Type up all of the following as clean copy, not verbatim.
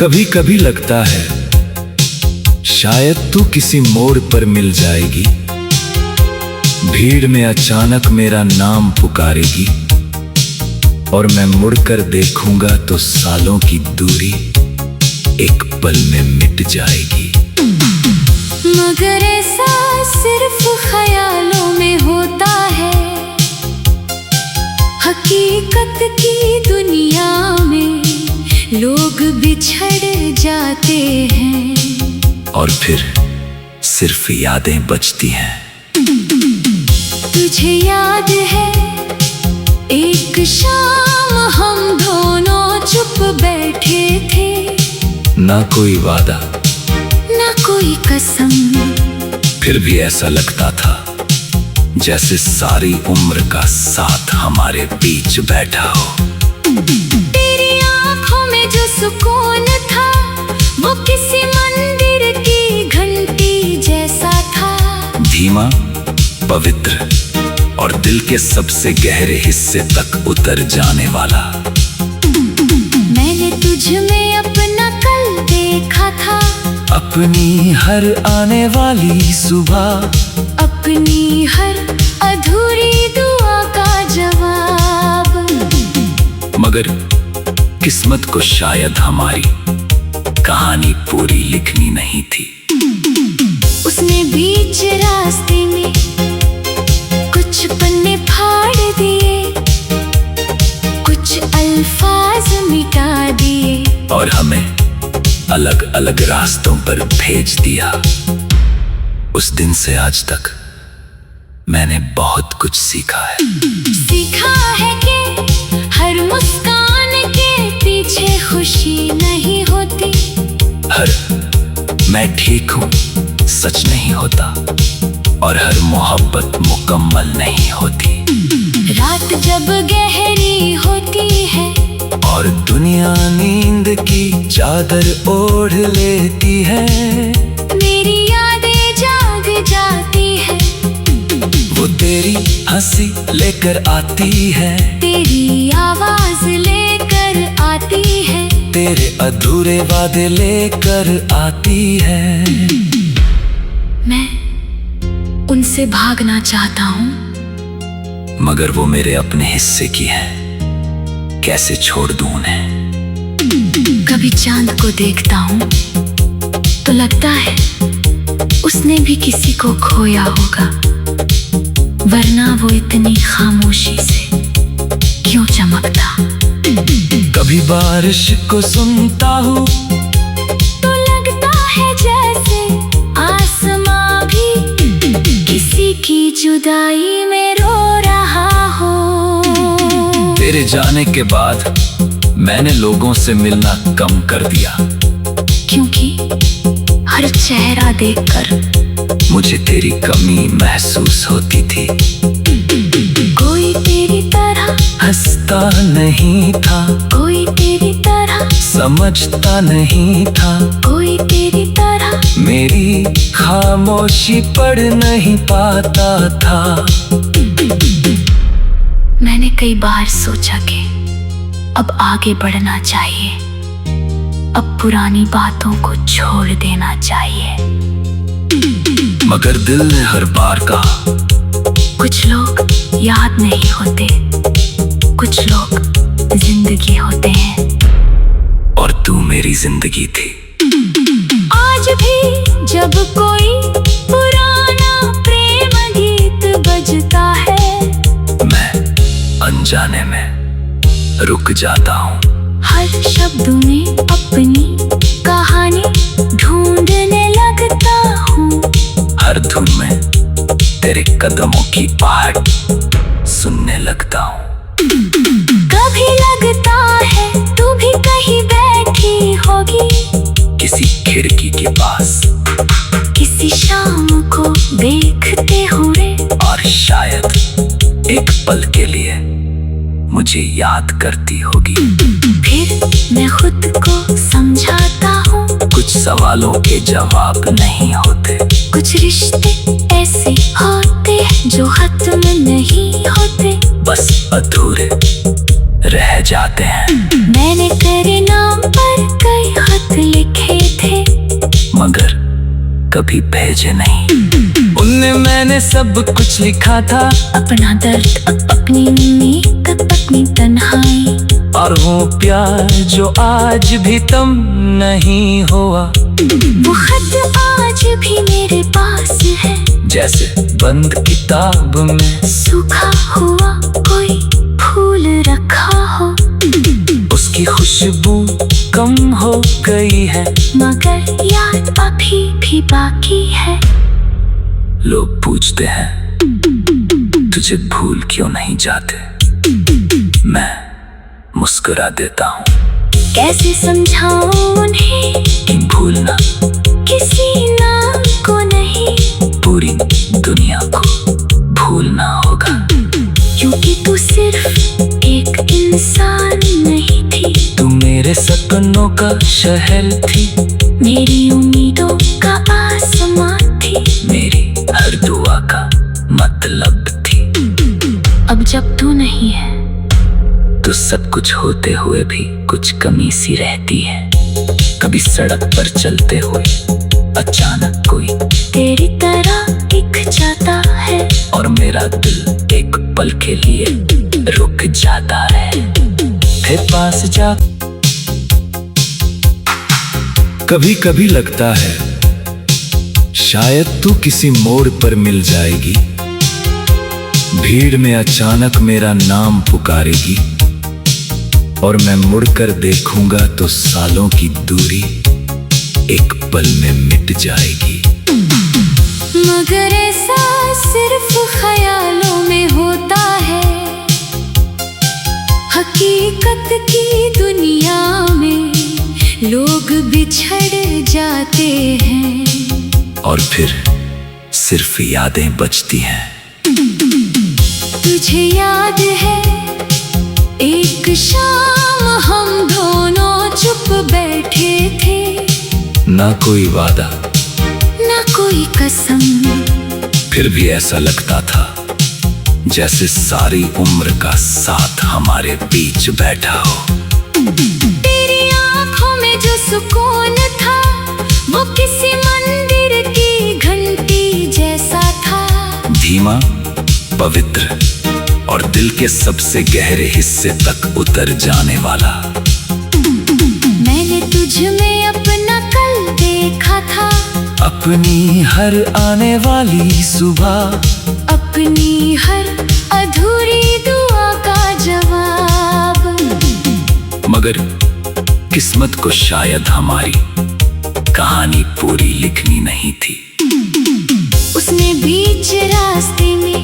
कभी कभी लगता है शायद तू किसी मोड़ पर मिल जाएगी, भीड़ में अचानक मेरा नाम पुकारेगी और मैं मुड़कर देखूंगा तो सालों की दूरी एक पल में मिट जाएगी। मगर ऐसा सिर्फ ख्यालों में होता है, हकीकत की दुनिया में लोग बिछड़ जाते हैं और फिर सिर्फ यादें बचती हैं। तुझे याद है एक शाम हम दोनों चुप बैठे थे, ना कोई वादा ना कोई कसम, फिर भी ऐसा लगता था जैसे सारी उम्र का साथ हमारे बीच बैठा हो। तेरी आंखों में जो सुकून था वो किसी मंदिर की घंटी जैसा था, धीमा, पवित्र और दिल के सबसे गहरे हिस्से तक उतर जाने वाला। मैंने तुझ में अपना कल देखा था, अपनी हर आने वाली सुबह, अपनी हर अधूरी दुआ का जवाब। मगर किस्मत को शायद हमारी कहानी पूरी लिखनी नहीं थी। उसने बीच रास्ते में कुछ पन्ने फाड़ दिए, कुछ अल्फाज मिटा दिए और हमें अलग अलग रास्तों पर भेज दिया। उस दिन से आज तक मैंने बहुत कुछ सीखा है। सीखा है कि हर मुस्कान के पीछे खुशी नहीं होती, हर मैं ठीक हूँ सच नहीं होता और हर मोहब्बत मुकम्मल नहीं होती। रात जब गहरी होती है और दुनिया नींद की चादर ओढ़ लेती है, मेरी यादें जाग जाती है, वो तेरी हंसी लेकर आती है, तेरी आवाज लेकर आती है, तेरे अधूरे वादे लेकर आती है। मैं उनसे भागना चाहता हूँ मगर वो मेरे अपने हिस्से की है, कैसे छोड़ दूं उन्हें। कभी चांद को देखता हूँ तो लगता है उसने भी किसी को खोया होगा, वरना वो इतनी खामोशी से क्यों चमकता। कभी बारिश को सुनता हूँ तो लगता है जैसे आसमां भी किसी की जुदाई में रो रहा हो। तेरे जाने के बाद मैंने लोगों से मिलना कम कर दिया, क्योंकि हर चेहरा देखकर मुझे तेरी कमी महसूस होती थी। कोई तेरी तरह हंसता नहीं था, कोई तेरी तरह समझता नहीं था, कोई तेरी तरह मेरी खामोशी पढ़ नहीं पाता था। मैंने कई बार सोचा कि अब आगे बढ़ना चाहिए, अब पुरानी बातों को छोड़ देना चाहिए, मगर दिल ने हर बार कहा कुछ लोग याद नहीं होते, कुछ लोग जिंदगी होते हैं, और तू मेरी जिंदगी थी। आज भी जब कोई पुराना प्रेम गीत बजता है, मैं अनजाने में रुक जाता हूँ, हर शब्द में अपनी कहानी ढूंढने लगता हूँ, हर धुन में तेरे कदमों की आहट सुनने लगता हूँ। कभी लगता है तू भी कहीं बैठी होगी, किसी खिड़की के पास, किसी शाम को देखते हुए, और शायद एक पल के लिए मुझे याद करती होगी। फिर मैं खुद को समझाता हूँ कुछ सवालों के जवाब नहीं होते, कुछ रिश्ते ऐसे होते जो खत्म नहीं होते, बस अधूरे रह जाते हैं। मैंने तेरे नाम पर कई खत कभी भेजे नहीं। उनने मैंने सब कुछ लिखा था, अपना दर्द, अपनी नींद, अपनी तन्हाई, और वो प्यार जो आज भी तुम नहीं हुआ। वो खत आज भी मेरे पास है, जैसे बंद किताब में सूखा हुआ कोई फूल रखा हो। उसकी खुशबू कम हो गई है, मगर याद अभी भी बाकी है। लोग पूछते हैं तुझे भूल क्यों नहीं जाते, मैं मुस्कुरा देता हूँ। कैसे समझाऊं उन्हें कि भूलना किसी नाम को नहीं, पूरी दुनिया को भूलना होगा। क्योंकि तू सिर्फ एक इंसान नहीं थी, तू मेरे सपनों का शहर थी, मेरी उम्मीदों का आसमान थी, मेरी हर दुआ का मतलब थी। अब जब तू नहीं है तो सब कुछ होते हुए भी कुछ कमी सी रहती है। कभी सड़क पर चलते हुए अचानक कोई तेरी तरह दिख जाता है, और मेरा दिल एक पल के लिए रुक जाता है। फिर पास जा कभी कभी लगता है शायद तू किसी मोड़ पर मिल जाएगी, भीड़ में अचानक मेरा नाम पुकारेगी, और मैं मुड़कर देखूंगा तो सालों की दूरी एक पल में मिट जाएगी। मगर ऐसा सिर्फ ख्यालों में होता है, हकीकत की दुनिया में लोग बिछड़ जाते हैं, और फिर सिर्फ यादें बचती हैं। तुझे याद है एक शाम हम दोनों चुप बैठे थे, ना कोई वादा ना कोई कसम, फिर भी ऐसा लगता था जैसे सारी उम्र का साथ हमारे बीच बैठा हो। तेरी आंखों में जो सुकून था वो किसी मंदिर की घंटी जैसा था, धीमा, पवित्र और दिल के सबसे गहरे हिस्से तक उतर जाने वाला। मैंने तुझ में अपना कल देखा था, अपनी हर आने वाली सुबह, अपनी हर अधूरी दुआ का जवाब। मगर किस्मत को शायद हमारी कहानी पूरी लिखनी नहीं थी। उसने बीच रास्ते में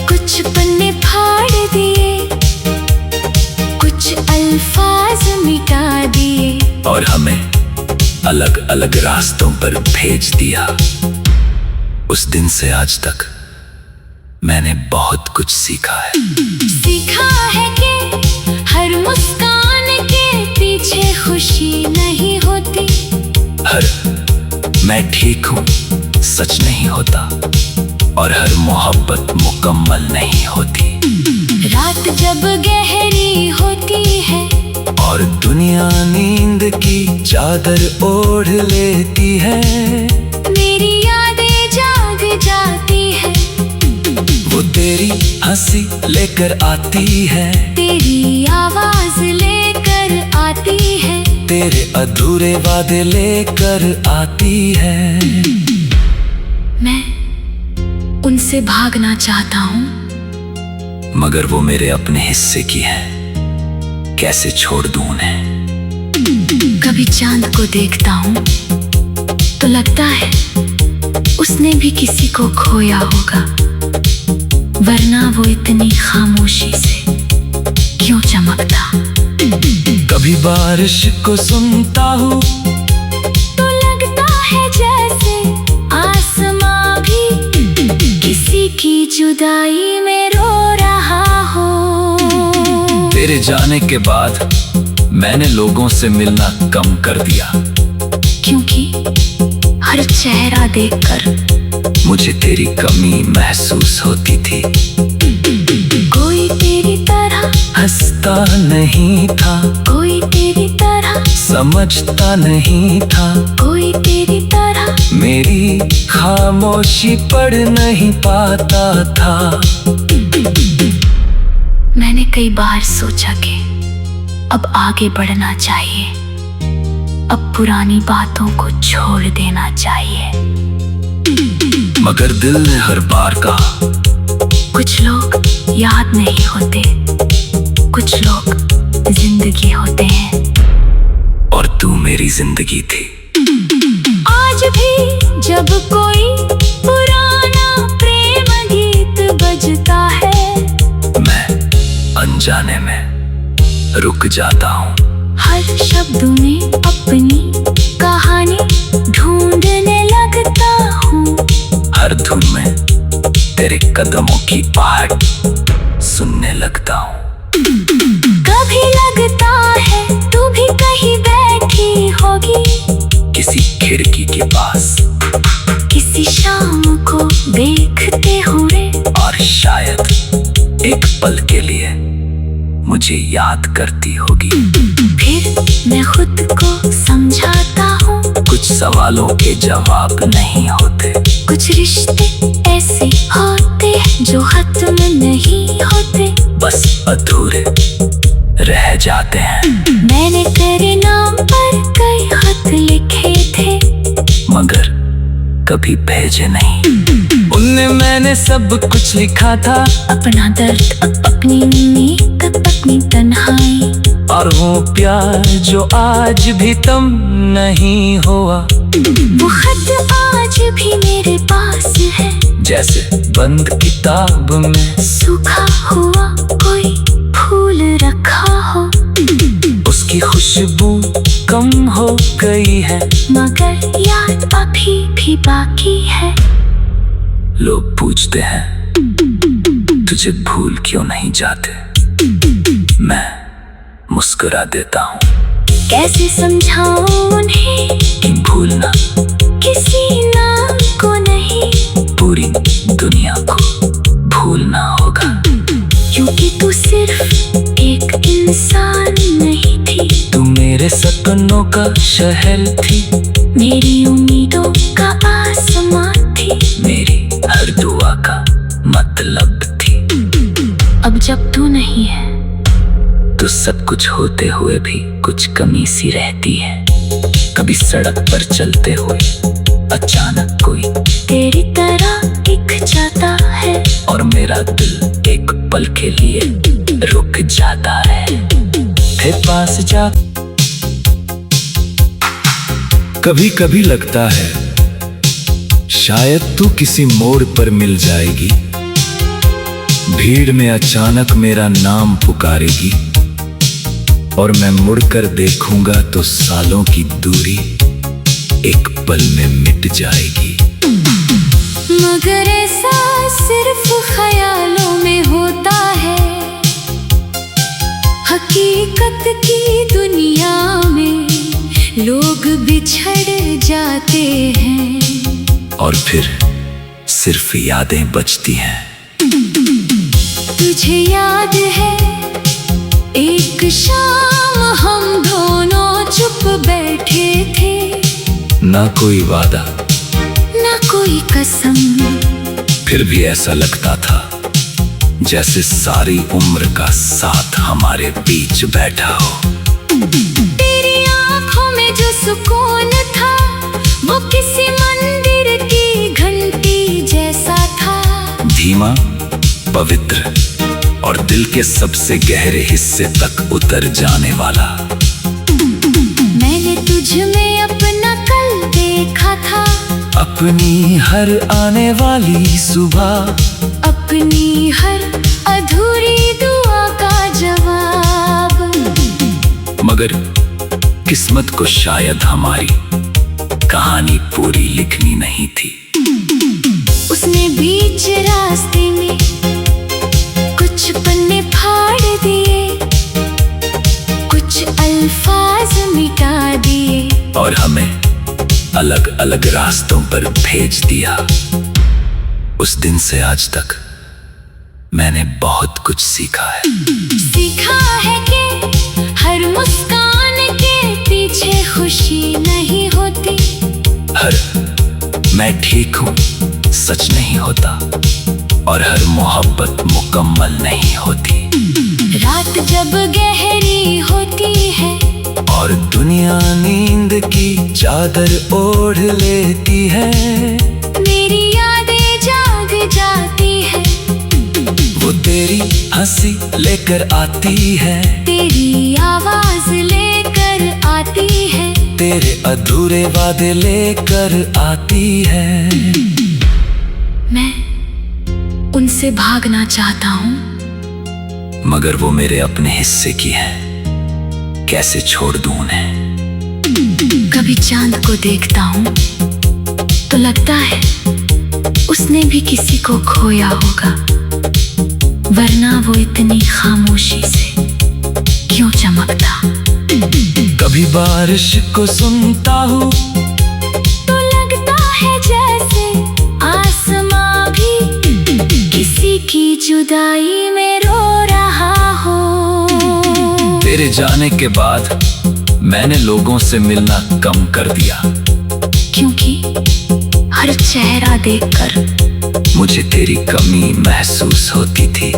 कुछ पन्ने फाड़ दिए, कुछ अल्फाज मिटा दिए, और हमें अलग अलग रास्तों पर भेज दिया। उस दिन से आज तक मैंने बहुत कुछ सीखा है। सीखा है कि हर मुस्कान के पीछे खुशी नहीं होती, हर मैं ठीक हूँ सच नहीं होता, और हर मोहब्बत मुकम्मल नहीं होती। रात जब गहरी होती है और दुनिया नींद की चादर ओढ़ लेती है, मेरी यादें जाग जाती है, वो तेरी हंसी लेकर आती है, तेरी आवाज लेकर आती है, तेरे अधूरे वादे लेकर आती है। मैं उनसे भागना चाहता हूँ, मगर वो मेरे अपने हिस्से की है, कैसे छोड़ दूं उन्हें। कभी चांद को देखता हूँ तो लगता है उसने भी किसी को खोया होगा, वरना वो इतनी खामोशी से क्यों चमकता। कभी बारिश को सुनता हूँ तो लगता है जैसे आसमां भी किसी की जुदाई में रो रहा हो। तेरे जाने के बाद मैंने लोगों से मिलना कम कर दिया, क्योंकि हर चेहरा देखकर मुझे तेरी कमी महसूस होती थी। कोई तेरी तरह हंसता नहीं था, कोई तेरी तरह समझता नहीं था, कोई तेरी तरह मेरी खामोशी पढ़ नहीं पाता था। मैंने कई बार सोचा कि अब आगे बढ़ना चाहिए, अब पुरानी बातों को छोड़ देना चाहिए, मगर दिल ने हर बार कहा कुछ लोग याद नहीं होते, कुछ लोग जिंदगी होते हैं। और तू मेरी जिंदगी थी। आज भी जब कोई पुराना प्रेम गीत बजता है, मैं अनजाने में रुक जाता हूँ। हर शब्द में अपनी कहानी ढूंढने लगता हूँ। हर धुन में तेरे कदमों की आहट सुनने लगता हूँ। कभी लगता है तू भी कहीं बैठी होगी, किसी खिड़की के पास, किसी शाम को देखते हुए, और शायद एक पल के लिए मुझे याद करती होगी। फिर मैं खुद को समझाता हूँ, कुछ सवालों के जवाब नहीं होते, कुछ रिश्ते ऐसे होते जो खत्म नहीं होते, बस अधूरे रह जाते हैं। मैंने तेरे नाम पर कई खत लिखे थे, मगर कभी भेजे नहीं। उनने मैंने सब कुछ लिखा था, अपना दर्द, अपनी नींद, अपनी तन्हाई, और वो प्यार जो आज भी तुम नहीं हुआ। वो खत आज भी मेरे पास है, जैसे बंद किताब में सूखा हुआ कोई फूल रखा हो। उसकी खुशबू कम हो गई है, मगर याद अभी भी बाकी है। लोग पूछते हैं तुझे भूल क्यों नहीं जाते, मैं मुस्कुरा देता हूँ। कैसे समझाऊं उन्हें कि भूलना किसी नाम को नहीं, पूरी दुनिया को भूलना होगा। क्योंकि तू सिर्फ एक इंसान नहीं थी, तू मेरे सपनों का शहर थी, मेरी उम्मीदों का आसमान थी, मेरी हर दुआ का मतलब थी। अब जब तू नहीं है तो सब कुछ होते हुए भी कुछ कमी सी रहती है। कभी सड़क पर चलते हुए अचानक कोई तेरी तरह दिख जाता है, और मेरा दिल एक पल के लिए रुक जाता है। फिर पास जा। कभी कभी लगता है शायद तू किसी मोड़ पर मिल जाएगी, भीड़ में अचानक मेरा नाम पुकारेगी, और मैं मुड़कर देखूंगा तो सालों की दूरी एक पल में मिट जाएगी। मगर ऐसा सिर्फ ख्यालों में होता है, हकीकत की दुनिया में लोग बिछड़ जाते हैं, और फिर सिर्फ यादें बचती हैं। तुझे याद है एक शाम हम दोनों चुप बैठे थे, ना कोई वादा, ना कोई कसम, फिर भी ऐसा लगता था जैसे सारी उम्र का साथ हमारे बीच बैठा हो। तेरी आंखों में जो सुकून था वो किसी मंदिर की घंटी जैसा था, धीमा, पवित्र, और दिल के सबसे गहरे हिस्से तक उतर जाने वाला। मैंने तुझ में अपना कल देखा था, अपनी हर आने वाली सुबह, अपनी हर अधूरी दुआ का जवाब। मगर किस्मत को शायद हमारी कहानी पूरी लिखनी नहीं थी। उसने बीच रास्ते में कुछ पन्ने फाड़ दिए, कुछ अल्फाज मिटा दिए, और हमें अलग अलग रास्तों पर भेज दिया। उस दिन से आज तक मैंने बहुत कुछ सीखा है। सीखा है कि हर मुस्कान के पीछे खुशी नहीं होती, हर मैं ठीक हूँ सच नहीं होता, और हर मोहब्बत मुकम्मल नहीं होती। रात जब गहरी होती है और दुनिया नींद की चादर ओढ़ लेती है, मेरी यादें जाग जाती है। वो तेरी हंसी लेकर आती है, तेरी आवाज लेकर आती है, तेरे अधूरे वादे लेकर आती है। मैं उनसे भागना चाहता हूँ, मगर वो मेरे अपने हिस्से की है, कैसे छोड़ दूं उन्हें। कभी चांद को देखता हूँ तो लगता है उसने भी किसी को खोया होगा, वरना वो इतनी खामोशी से क्यों चमकता। कभी बारिश को सुनता हूँ तो लगता है जैसे आसमां भी किसी की जुदाई में रो रहा हो। तेरे जाने के बाद मैंने लोगों से मिलना कम कर दिया, क्योंकि हर चेहरा देखकर मुझे तेरी कमी महसूस होती थी।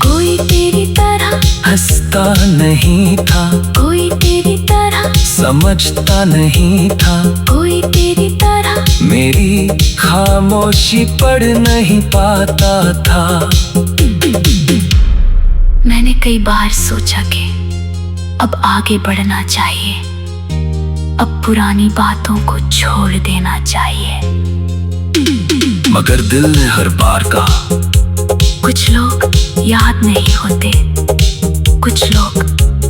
कोई तेरी तरह हंसता नहीं था, कोई तेरी तरह समझता नहीं था, कोई तेरी तरह मेरी खामोशी पढ़ नहीं पाता था। मैंने कई बार सोचा कि अब आगे बढ़ना चाहिए, अब पुरानी बातों को छोड़ देना चाहिए, मगर दिल ने हर बार कहा, कुछ लोग याद नहीं होते, कुछ लोग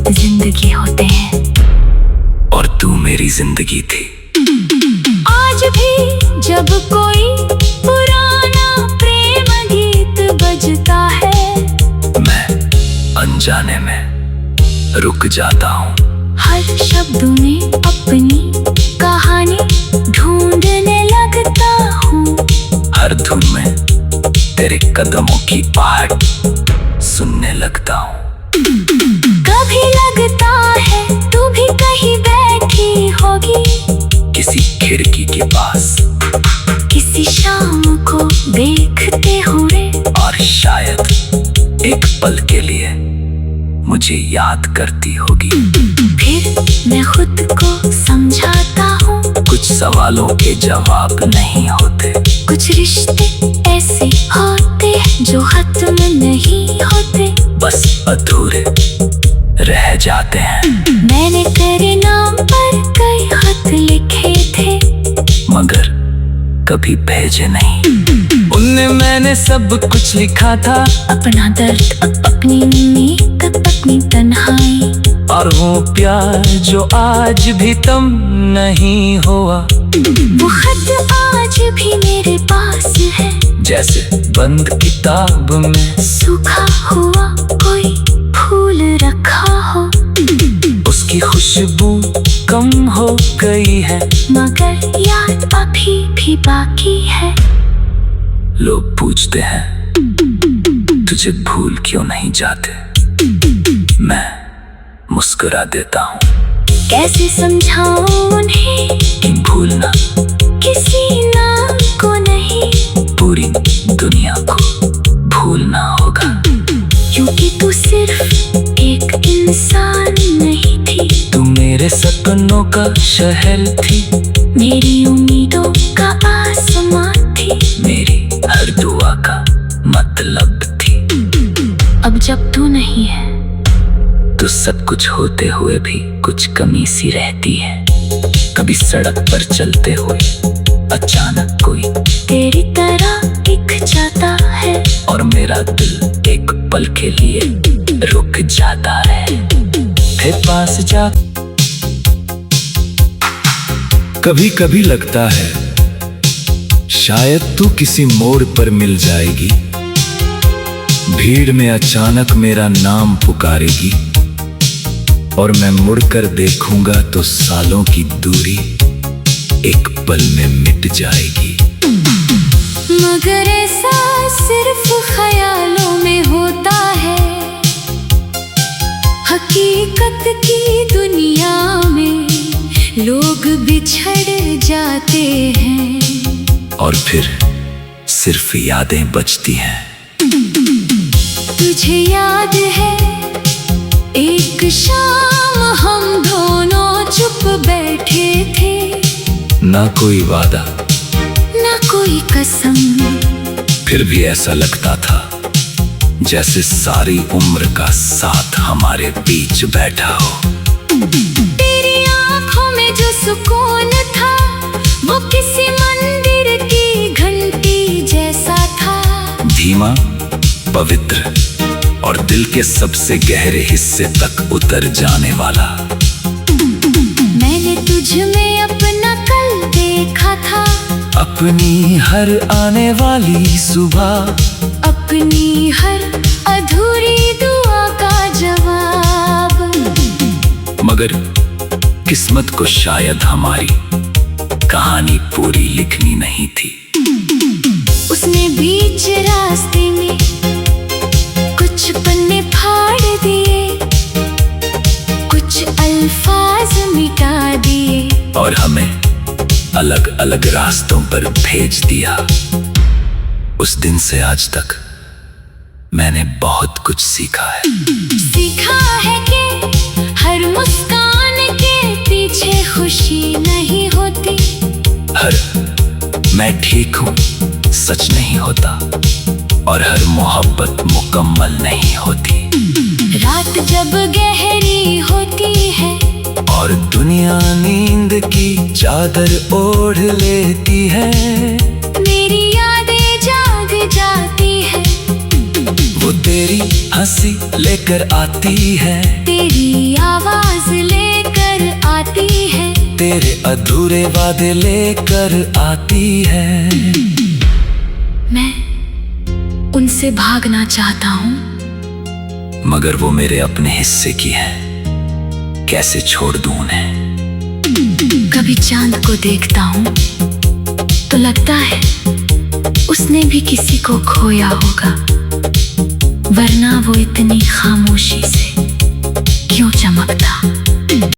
जिंदगी होते हैं, और तू मेरी जिंदगी थी। आज भी जब कोई पुराना प्रेम गीत बजता है, मैं अनजाने में रुक जाता हूँ, हर शब्द में अपनी कहानी ढूंढने लगता हूँ, हर धुन में तेरे कदमों की आहट सुनने लगता हूँ। कभी लगता है तू भी कहीं बैठी होगी, किसी खिड़की के पास, किसी शाम को देखते हुए, और शायद एक पल के लिए मुझे याद करती होगी। फिर मैं खुद को समझाता हूँ, कुछ सवालों के जवाब नहीं होते, कुछ रिश्ते ऐसे होते जो खत्म नहीं होते, बस अधूरे रह जाते हैं। मैंने तेरे नाम पर कई खत लिखे थे, मगर कभी भेजे नहीं। उनने मैंने सब कुछ लिखा था, अपना दर्द, अपनी उम्मीद, अपनी तन्हाई, और वो प्यार जो आज भी तुम नहीं हुआ, वो खत आज भी मेरे पास है, जैसे बंद किताब में सूखा हुआ कोई फूल रखा हो, उसकी खुशबू कम हो गई है, मगर याद अभी भी बाकी है। लोग पूछते हैं तुझे भूल क्यों नहीं जाते, मैं मुस्कुरा देता हूँ, कैसे समझाऊं उन्हें कि भूलना किसी नाम को नहीं, पूरी दुनिया को भूलना होगा। क्योंकि तू सिर्फ एक इंसान नहीं थी, तू मेरे सपनों का शहर थी, मेरी उम्मीदों का आसमान थी, मेरी हर दुआ का मतलब थी। अब जब तू नहीं है तो सब कुछ होते हुए भी कुछ कमी सी रहती है। कभी सड़क पर चलते हुए अचानक कोई तेरी तरह दिख जाता है, और मेरा दिल एक पल के लिए रुक जाता है, फिर पास जा। कभी कभी लगता है शायद तू किसी मोड़ पर मिल जाएगी, भीड़ में अचानक मेरा नाम पुकारेगी, और मैं मुड़कर देखूंगा तो सालों की दूरी एक पल में मिट जाएगी। मगर ऐसा सिर्फ ख्यालों में होता है, हकीकत की दुनिया में लोग बिछड़ जाते हैं और फिर सिर्फ यादें बचती हैं। तुझे याद है एक शाम हम दोनों चुप बैठे थे, ना कोई वादा ना कोई कसम, फिर भी ऐसा लगता था जैसे सारी उम्र का साथ हमारे बीच बैठा हो। तेरी आंखों में जो सुकून था वो किसी मंदिर की घंटी जैसा था, धीमा, पवित्र और दिल के सबसे गहरे हिस्से तक उतर जाने वाला। मैंने तुझ में अपना कल देखा था, अपनी हर आने वाली सुबह, अपनी हर अधूरी दुआ का जवाब। मगर किस्मत को शायद हमारी कहानी पूरी लिखनी नहीं थी। उसने बीच रास्ते में कुछ पन्ने फाड़ दिए, कुछ अल्फाज मिटा दिए और हमें अलग अलग रास्तों पर भेज दिया। उस दिन से आज तक मैंने बहुत कुछ सीखा है। सीखा है कि हर मुस्कान के पीछे खुशी नहीं होती, हर मैं ठीक हूँ सच नहीं होता, और हर मोहब्बत मुकम्मल नहीं होती। रात जब गहरी होती है और दुनिया नींद की चादर ओढ़ लेती है, मेरी यादें जाग जाती है। वो तेरी हंसी लेकर आती है, तेरी आवाज लेकर आती है, तेरे अधूरे वादे लेकर आती है। मैं उनसे भागना चाहता हूँ, मगर वो मेरे अपने हिस्से की है, कैसे छोड़ दूं उन्हें। कभी चांद को देखता हूँ तो लगता है उसने भी किसी को खोया होगा, वरना वो इतनी खामोशी से क्यों चमकता।